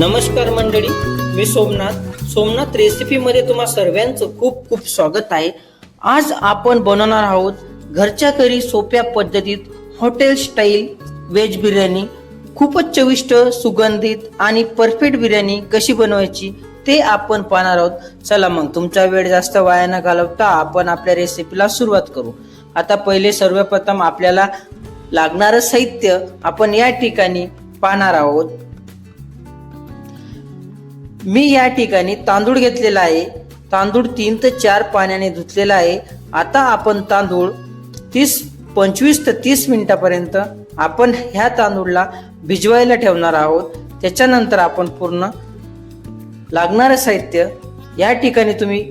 नमस्कार मंडळी, मी सोमनाथ रेसिपीमध्ये तुम्हा सर्वांचं खूप खूप स्वागत आहे. आज आपण बनवणार आहोत घरच्या घरी सोप्या पद्धतीत हॉटेल स्टाईल व्हेज बिर्याणी. खूपच चविष्ट, सुगंधित आणि परफेक्ट बिर्याणी कशी बनवायची ते आपण पाहणार आहोत. चला मग तुमचा वेळ जास्त वाया न घालवता आपण आपल्या रेसिपीला सुरुवात करू. आता पहिले सर्वप्रथम आपल्याला लागणारं साहित्य आपण या ठिकाणी पाहणार आहोत. मी या ठिकाणी तांदूळ घेतलेला आहे. तांदूळ 3 ते 4 पाण्याने धुतलेला आहे. आता आपण तांदूळ 25 ते 30 मिनिटापर्यंत आपण ह्या तांदूळला भिजवायला ठेवणार आहोत. त्याच्यानंतर आपण पूर्ण लागणारं साहित्य या ठिकाणी तुम्ही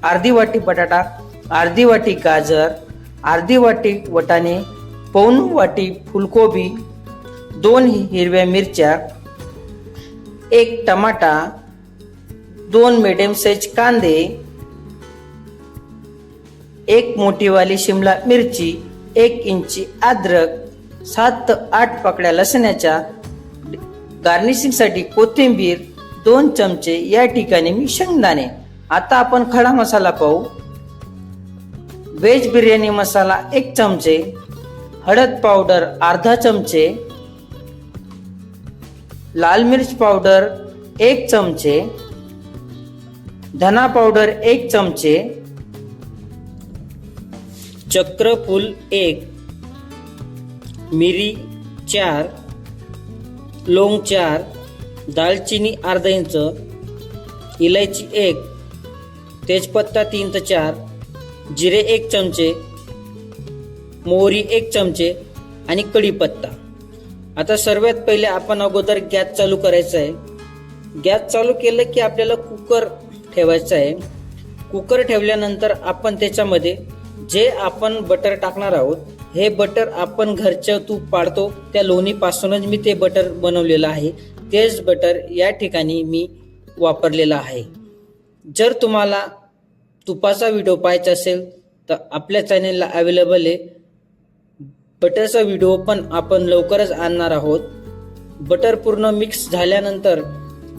अर्धी वाटी बटाटा, अर्धी वाटी गाजर, अर्धी वाटी वटाणे, पाऊण वाटी फुलकोबी, 2 हिरव्या मिरच्या, 1 टमाटा, 2 मीडियम साइज कांदे, 1 मोठीवाली शिमला मिरची, 1 इंची अद्रक, 7 ते 8 पाकळ्या लसणाच्या, गार्निशिंग साठी कोथिंबीर, 2 चमचे या ठिकाणी मी शेंगदाणे. आता आपण खडा मसाला पाहू. व्हेज बिर्याणी मसाला 1 चमचे, हळद पावडर अर्धा चमचे, लाल मिर्च पावडर 1 चमचे, धना पावडर 1 चमचे, चक्रफूल 1, मिरी 4, लौंग 4, दालचिनी अर्धा इंच, इलायची 1, तेजपत्ता 3 ते 4, जिरे 1 चमचे, मोहरी 1 चमचे आणि कढीपत्ता. आता सर्वात पहिले आपण अगोदर गॅस चालू करायचा आहे. गॅस चालू केलं की आपल्याला कुकर ठेवायचा आहे. कुकर ठेवल्यानंतर आपण त्याच्यामध्ये जे आपण बटर टाकणार आहोत, हे बटर आपण घरचं तूप पाडतो त्या लोणीपासूनच मी ते बटर बनवलेलं आहे. तेच बटर या ठिकाणी मी वापरलेलं आहे. जर तुम्हाला तुपाचा व्हिडिओ पाहायचा असेल तर आपल्या चॅनेलला अवेलेबल आहे. बटरचा व्हिडिओ पण आपण लवकरच आणणार आहोत. बटर पूर्ण मिक्स झाल्यानंतर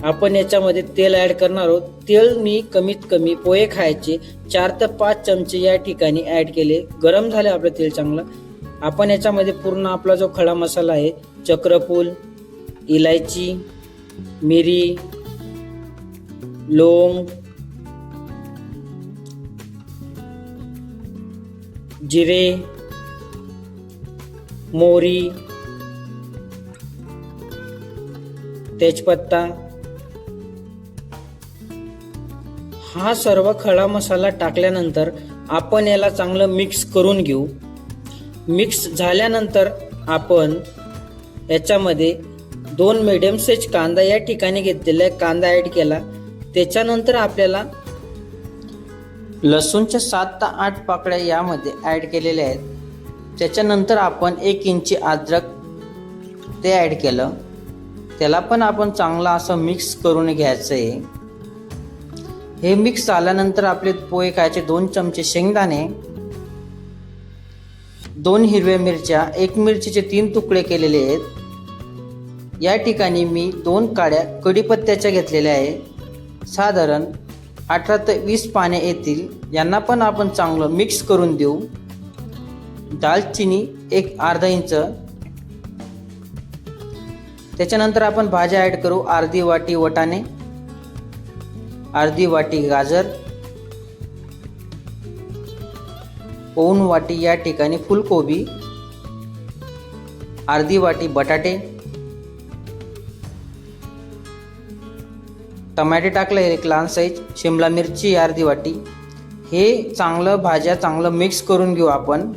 आपण याच्यामध्ये तेल ॲड करणार आहोत. तेल मी कमीत कमी पोहे खायचे 4 ते 5 चमचे या ठिकाणी ॲड केले. गरम झाले आपलं तेल चांगलं. आपण याच्यामध्ये पूर्ण आपला जो खडा मसाला आहे, चक्रफूल, इलायची, मिरी, लौंग, जिरे, मोहरी, तेजपत्ता, हा सर्व खडा मसाला टाकल्यानंतर आपण याला चांगलं मिक्स करून घेऊ. मिक्स झाल्यानंतर आपण याच्यामध्ये 2 मीडियम साइज कांदा या ठिकाणी घेतलेला आहे, कांदा ॲड केला. त्याच्यानंतर आपल्याला लसूणच्या 7 ते 8 पाकळ्या यामध्ये ॲड केलेल्या आहेत. त्याच्यानंतर आपण 1 इंची अद्रक ते ॲड केलं. त्याला पण आपण चांगला असं मिक्स करून घ्यायचं आहे. हे मिक्स झाल्यानंतर आपले पोहे खायचे 2 चमचे शेंगदाणे, 2 हिरव्या मिरच्या, 1 मिरचीचे 3 तुकडे केलेले आहेत. या ठिकाणी मी 2 काड्या कढीपत्त्याच्या घेतलेल्या आहे. साधारण 18 ते 20 पाने येतील. यांना पण आपण चांगलं मिक्स करून देऊ. दालचिनी 1 अर्धा इंच. त्याच्यानंतर आपण भाज्या ॲड करू. अर्धी वाटी वटाणे, अर्धी वाटी गाजर, पाऊण वाटी या ठिकाणी फुलकोबी, अर्धी वाटी बटाटे, टमाटे टाकले 1 लहान साईज, शिमला मिरची अर्धी वाटी. हे चांगलं भाज्या चांगलं मिक्स करून घेऊ आपण.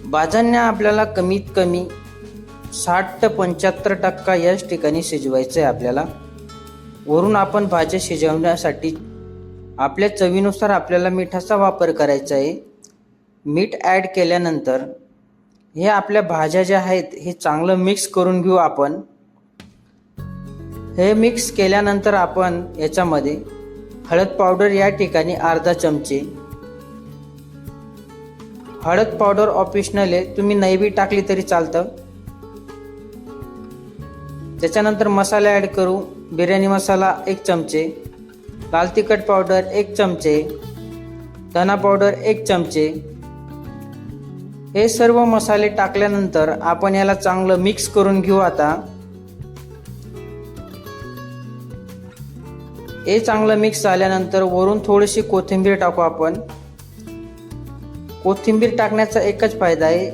भाज्यांना आपल्याला कमीत कमी 60 ते 75% याच ठिकाणी शिजवायचं आहे आपल्याला. वरून आपण भाज्या शिजवण्यासाठी आपल्या चवीनुसार आपल्याला मिठाचा वापर करायचा आहे. मीठ ॲड केल्यानंतर हे आपल्या भाज्या ज्या आहेत हे चांगलं मिक्स करून घेऊ आपण. हे मिक्स केल्यानंतर आपण याच्यामध्ये हळद पावडर या ठिकाणी अर्धा चमचे, हळद पावडर ऑप्शनल आहे, तुम्ही नाही बी टाकली तरी चालतं. त्याच्यानंतर मसाले ॲड करू. बिर्याणी मसाला 1 चमचे, लाल तिखट पावडर 1 चमचे, धना पावडर 1 चमचे. हे सर्व मसाले टाकल्यानंतर आपण याला चांगलं मिक्स करून घेऊ. आता हे चांगलं मिक्स झाल्यानंतर वरून थोडीशी कोथिंबीर टाकू आपण. कोथिंबीर टाकण्याचा एकच फायदा आहे,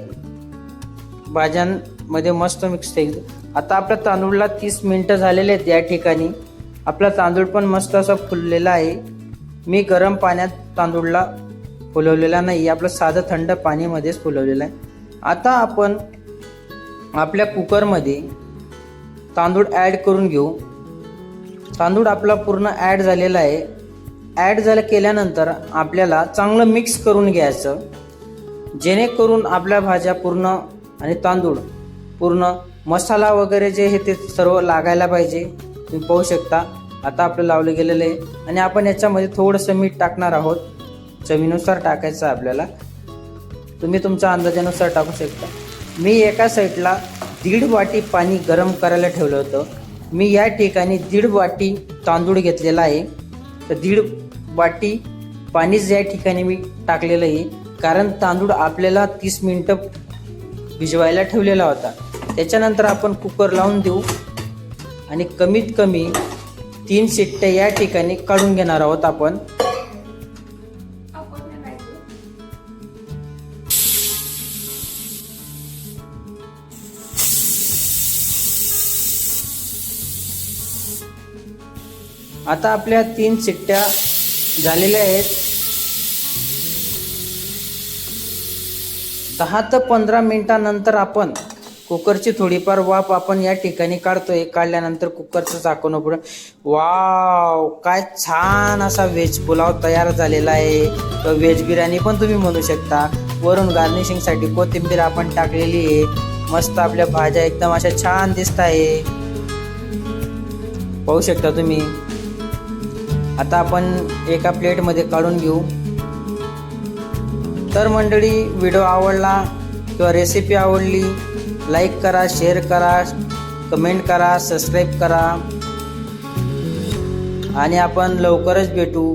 भाज्यांमध्ये मस्त मिक्स होईल. आता आपल्या तांदूळला 30 मिनिटं झालेले आहेत. या ठिकाणी आपला तांदूळ पण मस्त असा फुललेला आहे. मी गरम पाण्यात तांदूळला फुलवलेला नाही, आपलं साधं थंड पाणीमध्येच फुलवलेलं आहे. आता आपण आपल्या कुकरमध्ये तांदूळ ॲड करून घेऊ. तांदूळ आपला पूर्ण ॲड झालेला आहे. ॲड केल्यानंतर आपल्याला चांगलं मिक्स करून घ्यायचं, जेणेकरून आपल्या भाज्या पूर्ण आणि तांदूळ पूर्ण मसाला वगैरे जे आहे ते सर्व लागायला पाहिजे. तुम्ही पाहू शकता आता आपलं लावलं गेलेलं आहे. आणि आपण याच्यामध्ये थोडंसं मीठ टाकणार आहोत, चवीनुसार टाकायचं आपल्याला. तुम्ही तुमच्या अंदाजानुसार टाकू शकता. मी एका साईडला 1.5 वाटी पाणी गरम करायला ठेवलं होतं. मी या ठिकाणी 1.5 वाटी तांदूळ घेतलेला आहे. तर 1.5 वाटी पाणीच या ठिकाणी मी टाकलेलं आहे, कारण तांदूळ आपल्याला 30 मिनिटं भिजवायला ठेवलेला होता. त्याच्यानंतर आपण कुकर लावून देऊ आणि कमीत कमी 3 शिट्ट्या या ठिकाणी काढून घेणार आहोत आपण. आता आपल्या 3 शिट्ट्या झालेल्या आहेत. 10 ते 15 मिनिटांनंतर आपण कुकरची थोडीफार वाफ आपण या ठिकाणी काढतोय. काढल्यानंतर कुकरचं झाकण उघडून वाव, काय छान असा व्हेज पुलाव तयार झालेला आहे. तर व्हेज बिर्याणी पण तुम्ही म्हणू शकता. वरून गार्निशिंगसाठी कोथिंबीर आपण टाकलेली आहे. मस्त आपल्या भाज्या एकदम अशा छान दिसत आहे, पाहू शकता तुम्ही. आता आपण एका प्लेटमध्ये काढून घेऊ. तर मंडळी, व्हिडिओ आवडला किंवा रेसिपी आवडली, लाईक करा, शेअर करा, कमेंट करा, सबस्क्राईब करा. आणि आपण लवकरच भेटू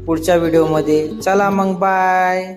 पुढच्या व्हिडिओमध्ये. चला मग, बाय.